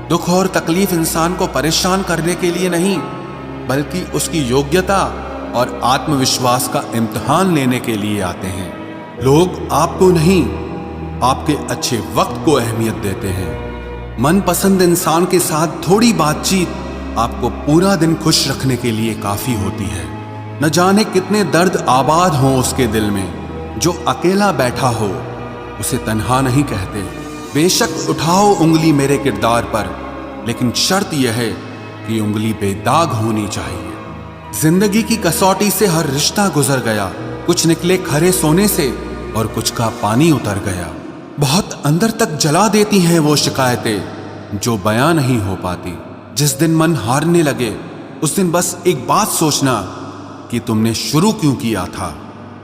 दुख और तकलीफ इंसान को परेशान करने के लिए नहीं, बल्कि उसकी योग्यता और आत्मविश्वास का इम्तिहान लेने के लिए आते हैं। लोग आपको नहीं, आपके अच्छे वक्त को अहमियत देते हैं। मनपसंद इंसान के साथ थोड़ी बातचीत आपको पूरा दिन खुश रखने के लिए काफी होती है। न जाने कितने दर्द आबाद हों उसके दिल में, जो अकेला बैठा हो उसे तन्हा नहीं कहते। बेशक उठाओ उंगली मेरे किरदार पर, लेकिन शर्त यह है कि उंगली बेदाग होनी चाहिए। जिंदगी की कसौटी से हर रिश्ता गुजर गया, कुछ निकले खरे सोने से और कुछ का पानी उतर गया। बहुत अंदर तक जला देती हैं वो शिकायतें जो बयां नहीं हो पाती। जिस दिन मन हारने लगे उस दिन बस एक बात सोचना कि तुमने शुरू क्यों किया था।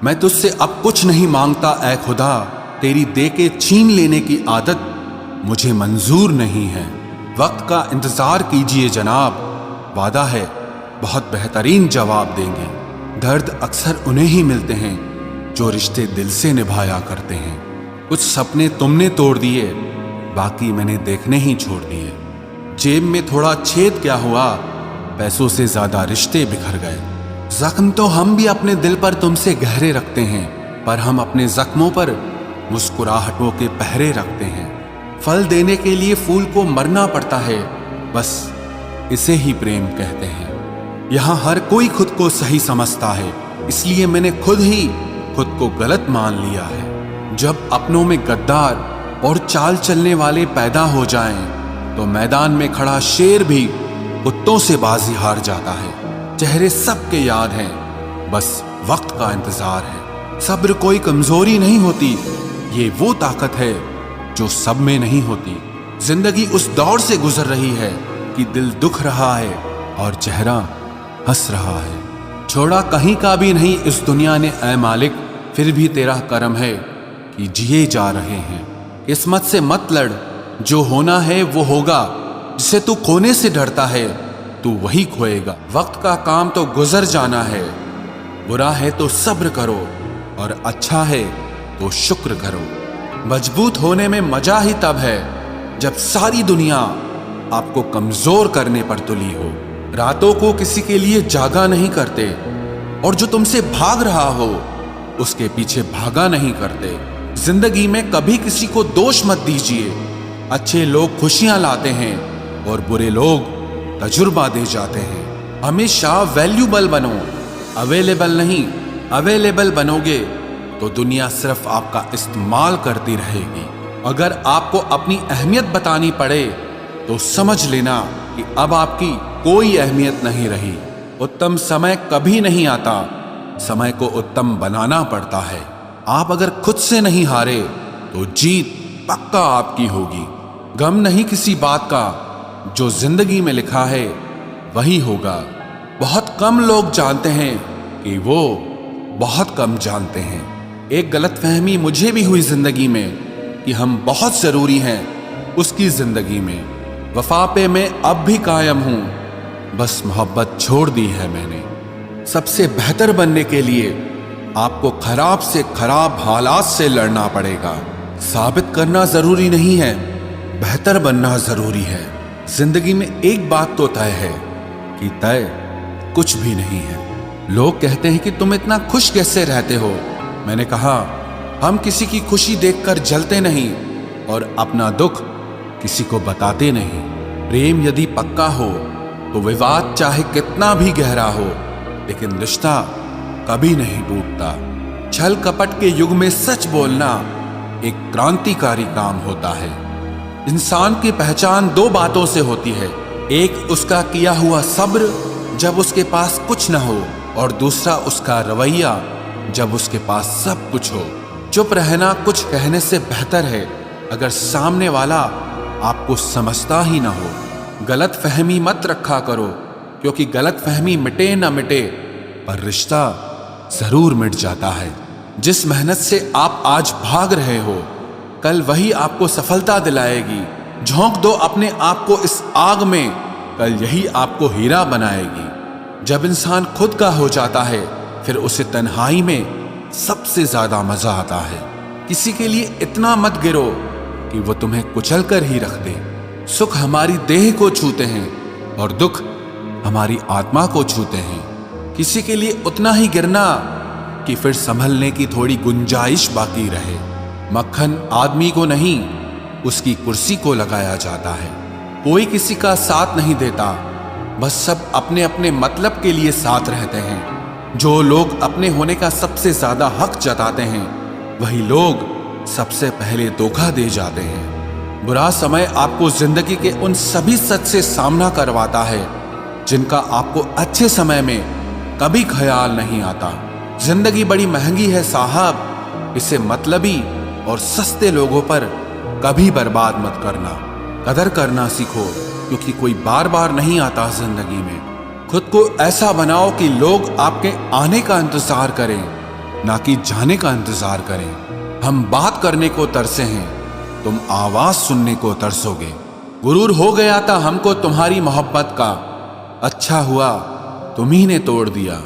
मैं तुझसे अब कुछ नहीं मांगता ऐ खुदा, तेरी दे के छीन लेने की आदत मुझे मंजूर नहीं है। वक्त का इंतजार कीजिए जनाब, वादा है बहुत बेहतरीन जवाब देंगे। दर्द अक्सर उन्हें ही मिलते हैं जो रिश्ते दिल से निभाया करते हैं। कुछ सपने तुमने तोड़ दिए, बाकी मैंने देखने ही छोड़ दिए। जेब में थोड़ा छेद क्या हुआ, पैसों से ज्यादा रिश्ते बिखर गए। जख्म तो हम भी अपने दिल पर तुमसे गहरे रखते हैं, पर हम अपने जख्मों पर मुस्कुराहटों के पहरे रखते हैं। फल देने के लिए फूल को मरना पड़ता है, बस इसे ही प्रेम कहते हैं। यहाँ हर कोई खुद को सही समझता है, इसलिए मैंने खुद ही खुद को गलत मान लिया है। जब अपनों में गद्दार और चाल चलने वाले पैदा हो जाएं, तो मैदान में खड़ा शेर भी कुत्तों से बाजी हार जाता है। चेहरे सबके याद हैं, बस वक्त का इंतजार है। सब्र कोई कमजोरी नहीं होती, ये वो ताकत है जो सब में नहीं होती। जिंदगी उस दौर से गुजर रही है कि दिल दुख रहा है और चेहरा हंस रहा है। छोड़ा कहीं का भी नहीं इस दुनिया ने ऐ मालिक, फिर भी तेरा करम है कि जिए जा रहे हैं। किस्मत से मत लड़, जो होना है वो होगा। जिसे तू खोने से डरता है तू वही खोएगा। वक्त का काम तो गुजर जाना है, बुरा है तो सब्र करो और अच्छा है तो शुक्र करो। मजबूत होने में मजा ही तब है जब सारी दुनिया आपको कमजोर करने पर तुली हो। रातों को किसी के लिए जागा नहीं करते, और जो तुमसे भाग रहा हो उसके पीछे भागा नहीं करते। जिंदगी में कभी किसी को दोष मत दीजिए। अच्छे लोग खुशियां लाते हैं और बुरे लोग तजुर्बा दे जाते हैं। हमेशा वैल्यूबल बनो, अवेलेबल नहीं। अवेलेबल बनोगे तो दुनिया सिर्फ आपका इस्तेमाल करती रहेगी। अगर आपको अपनी अहमियत बतानी पड़े तो समझ लेना कि अब आपकी कोई अहमियत नहीं रही। उत्तम समय कभी नहीं आता, समय को उत्तम बनाना पड़ता है। आप अगर खुद से नहीं हारे तो जीत पक्का आपकी होगी। गम नहीं किसी बात का, जो जिंदगी में लिखा है वही होगा। बहुत कम लोग जानते हैं कि वो बहुत कम जानते हैं। एक गलतफहमी मुझे भी हुई जिंदगी में कि हम बहुत जरूरी हैं उसकी जिंदगी में। वफा पे मैं अब भी कायम हूं, बस मोहब्बत छोड़ दी है मैंने। सबसे बेहतर बनने के लिए आपको खराब से खराब हालात से लड़ना पड़ेगा। साबित करना जरूरी नहीं है, बेहतर बनना जरूरी है। जिंदगी में एक बात तो तय है कि तय कुछ भी नहीं है। लोग कहते हैं कि तुम इतना खुश कैसे रहते हो। मैंने कहा, हम किसी की खुशी देखकर जलते नहीं और अपना दुख किसी को बताते नहीं। प्रेम यदि पक्का हो तो विवाद चाहे कितना भी गहरा हो, लेकिन रिश्ता कभी नहीं टूटता। छल कपट के युग में सच बोलना एक क्रांतिकारी काम होता है। इंसान की पहचान दो बातों से होती है, एक उसका किया हुआ सब्र जब उसके पास कुछ न हो, और दूसरा उसका रवैया जब उसके पास सब कुछ हो। चुप रहना कुछ कहने से बेहतर है अगर सामने वाला आपको समझता ही ना हो। गलत फहमी मत रखा करो, क्योंकि गलत फहमी मिटे ना मिटे पर रिश्ता जरूर मिट जाता है। जिस मेहनत से आप आज भाग रहे हो, कल वही आपको सफलता दिलाएगी। झोंक दो अपने आप को इस आग में, कल यही आपको हीरा बनाएगी। जब इंसान खुद का हो जाता है, फिर उसे तन्हाई में सबसे ज्यादा मजा आता है। किसी के लिए इतना मत गिरो कि वो तुम्हें कुचल कर ही रख दे। सुख हमारी देह को छूते हैं और दुख हमारी आत्मा को छूते हैं। किसी के लिए उतना ही गिरना कि फिर संभलने की थोड़ी गुंजाइश बाकी रहे। मक्खन आदमी को नहीं, उसकी कुर्सी को लगाया जाता है। कोई किसी का साथ नहीं देता, बस सब अपने अपने मतलब के लिए साथ रहते हैं। जो लोग अपने होने का सबसे ज्यादा हक जताते हैं, वही लोग सबसे पहले धोखा दे जाते हैं। बुरा समय आपको जिंदगी के उन सभी सच से सामना करवाता है जिनका आपको अच्छे समय में कभी ख्याल नहीं आता। जिंदगी बड़ी महंगी है साहब, इसे मतलबी और सस्ते लोगों पर कभी बर्बाद मत करना। कदर करना सीखो, क्योंकि कोई बार बार नहीं आता जिंदगी में। खुद को ऐसा बनाओ कि लोग आपके आने का इंतजार करें, ना कि जाने का इंतजार करें। हम बात करने को तरसे हैं, तुम आवाज सुनने को तरसोगे। गुरूर हो गया था हमको तुम्हारी मोहब्बत का, अच्छा हुआ तुम्ही ने तोड़ दिया।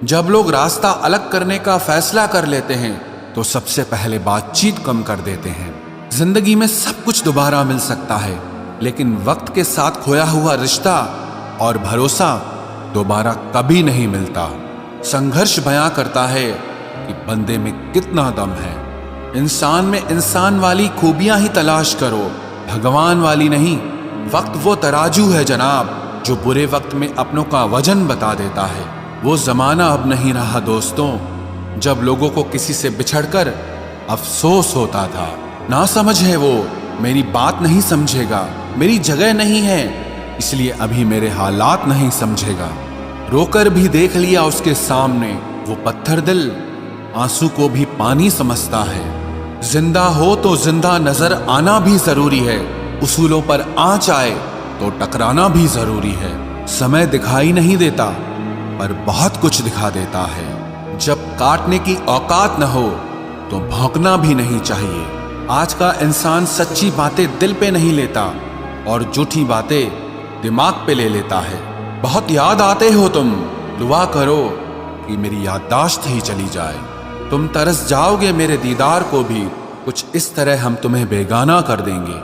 जब लोग रास्ता अलग करने का फैसला कर लेते हैं तो सबसे पहले बातचीत कम कर देते हैं। जिंदगी में सब कुछ दोबारा मिल सकता है, लेकिन वक्त के साथ खोया हुआ रिश्ता और भरोसा दोबारा कभी नहीं मिलता। संघर्ष बयां करता है कि बंदे में कितना दम है। इंसान में इंसान वाली खूबियां ही तलाश करो, भगवान वाली नहीं। वक्त वो तराजू है जनाब, जो बुरे वक्त में अपनों का वजन बता देता है। वो जमाना अब नहीं रहा दोस्तों, जब लोगों को किसी से बिछड़कर अफसोस होता था। ना समझ है वो, मेरी बात नहीं समझेगा, मेरी जगह नहीं है, इसलिए अभी मेरे हालात नहीं समझेगा। रोकर भी देख लिया उसके सामने, वो पत्थर दिल आंसू को भी पानी समझता है। जिंदा हो तो जिंदा नजर आना भी जरूरी है, उसूलों पर आंच आए तो टकराना भी जरूरी है। समय दिखाई नहीं देता, पर बहुत कुछ दिखा देता है। जब काटने की औकात न हो तो भौंकना भी नहीं चाहिए। आज का इंसान सच्ची बातें दिल पे नहीं लेता और झूठी बातें दिमाग पे ले लेता है। बहुत याद आते हो तुम, दुआ करो कि मेरी याददाश्त ही चली जाए। तुम तरस जाओगे मेरे दीदार को भी, कुछ इस तरह हम तुम्हें बेगाना कर देंगे।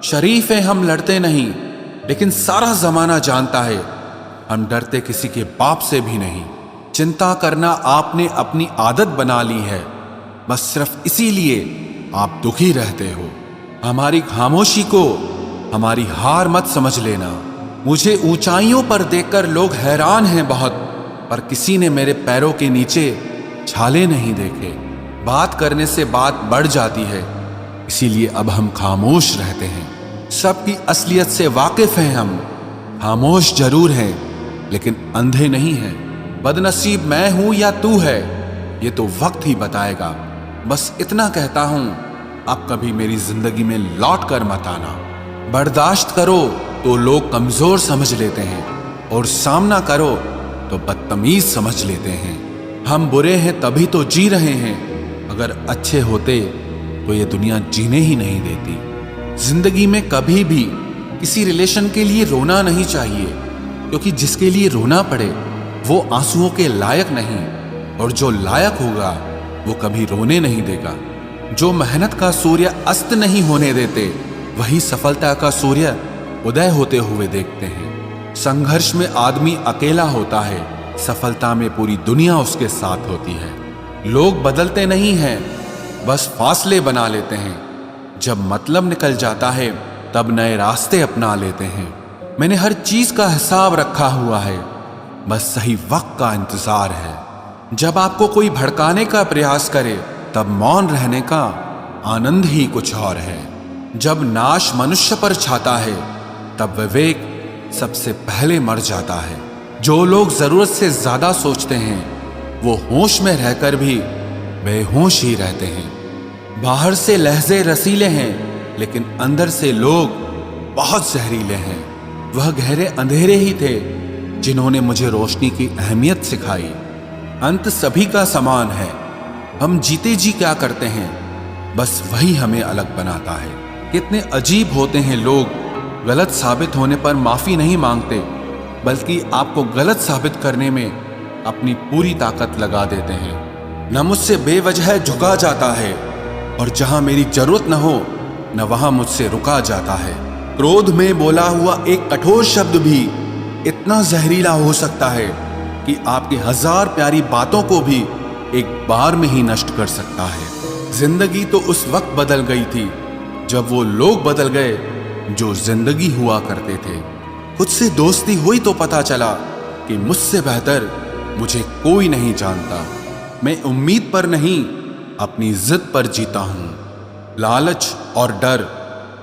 शरीफ हैं हम, लड़ते नहीं, लेकिन सारा जमाना जानता है हम डरते किसी के बाप से भी नहीं। चिंता करना आपने अपनी आदत बना ली है, बस सिर्फ इसीलिए आप दुखी रहते हो। हमारी खामोशी को हमारी हार मत समझ लेना। मुझे ऊंचाइयों पर देखकर लोग हैरान हैं बहुत, पर किसी ने मेरे पैरों के नीचे छाले नहीं देखे। बात करने से बात बढ़ जाती है, इसीलिए अब हम खामोश रहते हैं। सबकी असलियत से वाकिफ हैं हम, खामोश जरूर हैं लेकिन अंधे नहीं हैं। बदनसीब मैं हूं या तू है, ये तो वक्त ही बताएगा। बस इतना कहता हूं, अब कभी मेरी जिंदगी में लौट कर मत आना। बर्दाश्त करो तो लोग कमजोर समझ लेते हैं, और सामना करो तो बदतमीज समझ लेते हैं। हम बुरे हैं तभी तो जी रहे हैं, अगर अच्छे होते तो ये दुनिया जीने ही नहीं देती। जिंदगी में कभी भी किसी रिलेशन के लिए रोना नहीं चाहिए, क्योंकि जिसके लिए रोना पड़े वो आंसुओं के लायक नहीं, और जो लायक होगा वो कभी रोने नहीं देगा। जो मेहनत का सूर्य अस्त नहीं होने देते, वही सफलता का सूर्य उदय होते हुए देखते हैं। संघर्ष में आदमी अकेला होता है, सफलता में पूरी दुनिया उसके साथ होती है। लोग बदलते नहीं हैं, बस फासले बना लेते हैं। जब मतलब निकल जाता है तब नए रास्ते अपना लेते हैं। मैंने हर चीज का हिसाब रखा हुआ है, बस सही वक्त का इंतजार है। जब आपको कोई भड़काने का प्रयास करे तब मौन रहने का आनंद ही कुछ और है। जब नाश मनुष्य पर छाता है तब विवेक सबसे पहले मर जाता है। जो लोग जरूरत से ज्यादा सोचते हैं वो होश में रहकर भी बेहोश ही रहते हैं। बाहर से लहजे रसीले हैं, लेकिन अंदर से लोग बहुत जहरीले हैं। वह गहरे अंधेरे ही थे जिन्होंने मुझे रोशनी की अहमियत सिखाई। अंत सभी का समान है, हम जीते जी क्या करते हैं बस वही हमें अलग बनाता है। कितने अजीब होते हैं लोग, गलत साबित होने पर माफी नहीं मांगते, बल्कि आपको गलत साबित करने में अपनी पूरी ताकत लगा देते हैं। न मुझसे बेवजह झुका जाता है, और जहां मेरी जरूरत न हो न वहां मुझसे रुका जाता है। क्रोध में बोला हुआ एक कठोर शब्द भी इतना जहरीला हो सकता है कि आपकी 1000 प्यारी बातों को भी एक बार में ही नष्ट कर सकता है। जिंदगी तो उस वक्त बदल गई थी जब वो लोग बदल गए जो जिंदगी हुआ करते थे। खुद से दोस्ती हुई तो पता चला कि मुझसे बेहतर मुझे कोई नहीं जानता। मैं उम्मीद पर नहीं, अपनी जिद पर जीता हूं। लालच और डर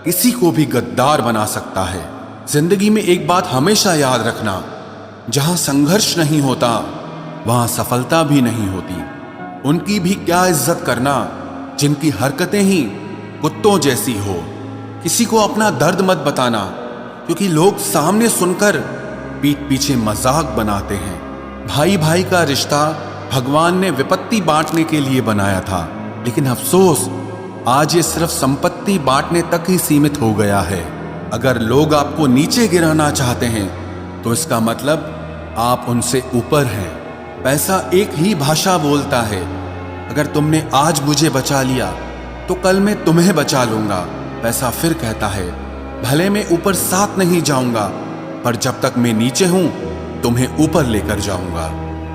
किसी को भी गद्दार बना सकता है। जिंदगी में एक बात हमेशा याद रखना, जहां संघर्ष नहीं होता वहां सफलता भी नहीं होती। उनकी भी क्या इज्जत करना जिनकी हरकतें ही कुत्तों जैसी हो। किसी को अपना दर्द मत बताना, क्योंकि लोग सामने सुनकर पीठ पीछे मजाक बनाते हैं। भाई भाई का रिश्ता भगवान ने विपत्ति बांटने के लिए बनाया था, लेकिन अफसोस आज ये सिर्फ संपत्ति बांटने तक ही सीमित हो गया है। अगर लोग आपको नीचे गिराना चाहते हैं तो इसका मतलब आप उनसे ऊपर हैं। पैसा एक ही भाषा बोलता है। अगर तुमने आज मुझे बचा लिया तो कल मैं तुम्हें बचा लूंगा। पैसा फिर कहता है, भले मैं ऊपर साथ नहीं जाऊंगा, पर जब तक मैं नीचे हूं तुम्हें ऊपर लेकर जाऊंगा।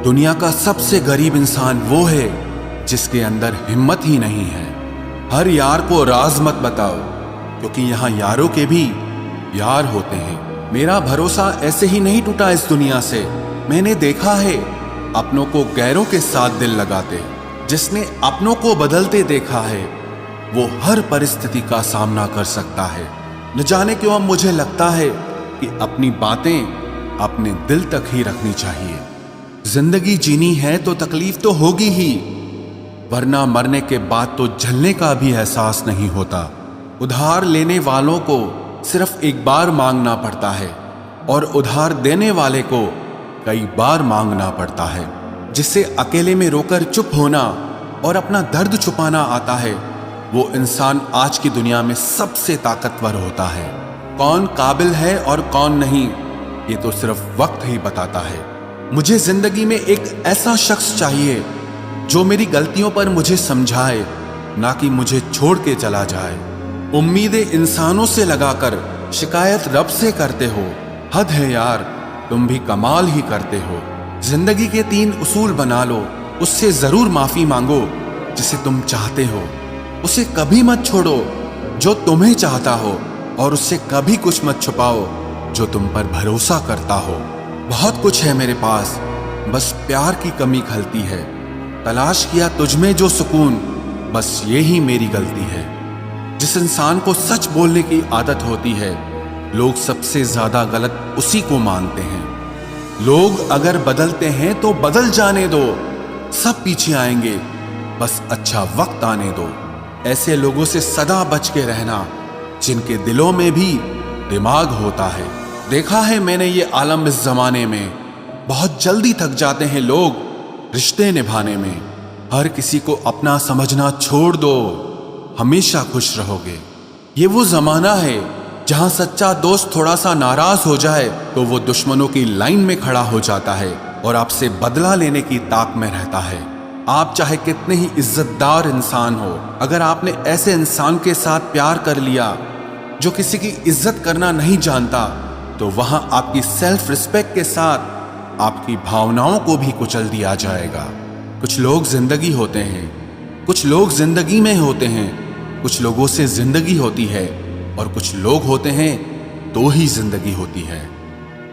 दुनिया का सबसे गरीब इंसान वो है जिसके अंदर हिम्मत ही नहीं है। हर यार को राज मत बताओ, क्योंकि यहाँ यारों के भी यार होते हैं। मेरा भरोसा ऐसे ही नहीं टूटा इस दुनिया से। मैंने देखा है अपनों को गैरों के साथ दिल लगाते। जिसने अपनों को बदलते देखा है वो हर परिस्थिति का सामना कर सकता है। न जाने क्यों अब मुझे लगता है कि अपनी बातें अपने दिल तक ही रखनी चाहिए। जिंदगी जीनी है तो तकलीफ तो होगी ही, वरना मरने के बाद तो झलने का भी एहसास नहीं होता। उधार लेने वालों को सिर्फ एक बार मांगना पड़ता है और उधार देने वाले को कई बार मांगना पड़ता है। जिसे अकेले में रोकर चुप होना और अपना दर्द छुपाना आता है, वो इंसान आज की दुनिया में सबसे ताकतवर होता है। कौन काबिल है और कौन नहीं, ये तो सिर्फ वक्त ही बताता है। मुझे जिंदगी में एक ऐसा शख्स चाहिए जो मेरी गलतियों पर मुझे समझाए, ना कि मुझे छोड़ के चला जाए। उम्मीदें इंसानों से लगाकर शिकायत रब से करते हो। हद है यार, तुम भी कमाल ही करते हो। जिंदगी के 3 उसूल बना लो। उससे जरूर माफी मांगो जिसे तुम चाहते हो। उसे कभी मत छोड़ो जो तुम्हें चाहता हो, और उससे कभी कुछ मत छुपाओ जो तुम पर भरोसा करता हो। बहुत कुछ है मेरे पास, बस प्यार की कमी खलती है। तलाश किया तुझमें जो सुकून, बस ये ही मेरी गलती है। जिस इंसान को सच बोलने की आदत होती है, लोग सबसे ज्यादा गलत उसी को मानते हैं। लोग अगर बदलते हैं तो बदल जाने दो, सब पीछे आएंगे, बस अच्छा वक्त आने दो। ऐसे लोगों से सदा बच के रहना जिनके दिलों में भी दिमाग होता है। देखा है मैंने ये आलम इस जमाने में, बहुत जल्दी थक जाते हैं लोग रिश्ते निभाने में। हर किसी को अपना समझना छोड़ दो, हमेशा खुश रहोगे। ये वो जमाना है जहां सच्चा दोस्त थोड़ा सा नाराज हो जाए तो वो दुश्मनों की लाइन में खड़ा हो जाता है और आपसे बदला लेने की ताक में रहता है। आप चाहे कितने ही इज्जतदार इंसान हो, अगर आपने ऐसे इंसान के साथ प्यार कर लिया जो किसी की इज्जत करना नहीं जानता, तो वहां आपकी सेल्फ रिस्पेक्ट के साथ आपकी भावनाओं को भी कुचल दिया जाएगा। कुछ लोग जिंदगी होते हैं, कुछ लोग जिंदगी में होते हैं। कुछ लोगों से जिंदगी होती है और कुछ लोग होते हैं तो ही जिंदगी होती है।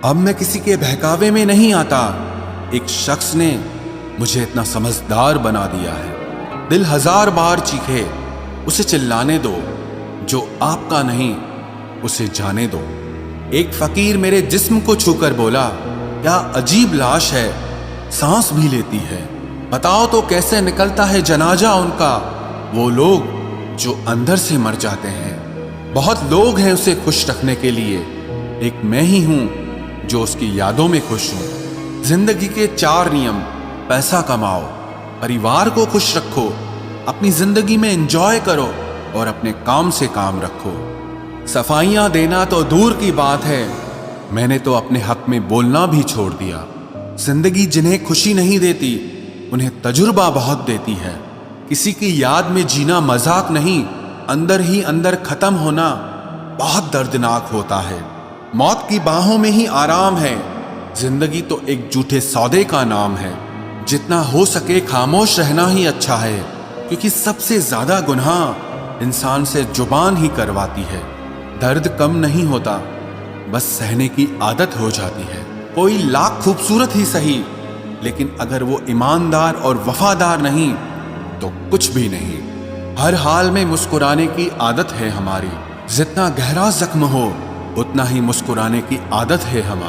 अब मैं किसी के बहकावे में नहीं आता। एक शख्स ने मुझे इतना समझदार बना दिया है। दिल 1000 बार चीखे, उसे चिल्लाने दो। जो आपका नहीं उसे जाने दो। एक फकीर मेरे जिस्म को छूकर बोला, क्या अजीब लाश है, सांस भी लेती है। बताओ तो कैसे निकलता है जनाजा उनका, वो लोग जो अंदर से मर जाते हैं। बहुत लोग हैं उसे खुश रखने के लिए, एक मैं ही हूं जो उसकी यादों में खुश हूं। जिंदगी के 4 नियम: पैसा कमाओ, परिवार को खुश रखो, अपनी जिंदगी में एंजॉय करो और अपने काम से काम रखो। सफाइयां देना तो दूर की बात है, मैंने तो अपने हक में बोलना भी छोड़ दिया। जिंदगी जिन्हें खुशी नहीं देती उन्हें तजुर्बा बहुत देती है। किसी की याद में जीना मजाक नहीं, अंदर ही अंदर खत्म होना बहुत दर्दनाक होता है। मौत की बाहों में ही आराम है। जिंदगी तो एक झूठे सौदे का नाम है। जितना हो सके खामोश रहना ही अच्छा है, क्योंकि सबसे ज्यादा गुनाह इंसान से जुबान ही करवाती है। दर्द कम नहीं होता, बस सहने की आदत हो जाती है। कोई लाख खूबसूरत ही सही, लेकिन अगर वो ईमानदार और वफादार नहीं तो कुछ भी नहीं। हर हाल में मुस्कुराने की आदत है हमारी। जितना गहरा जख्म हो उतना ही मुस्कुराने की आदत है हमारी।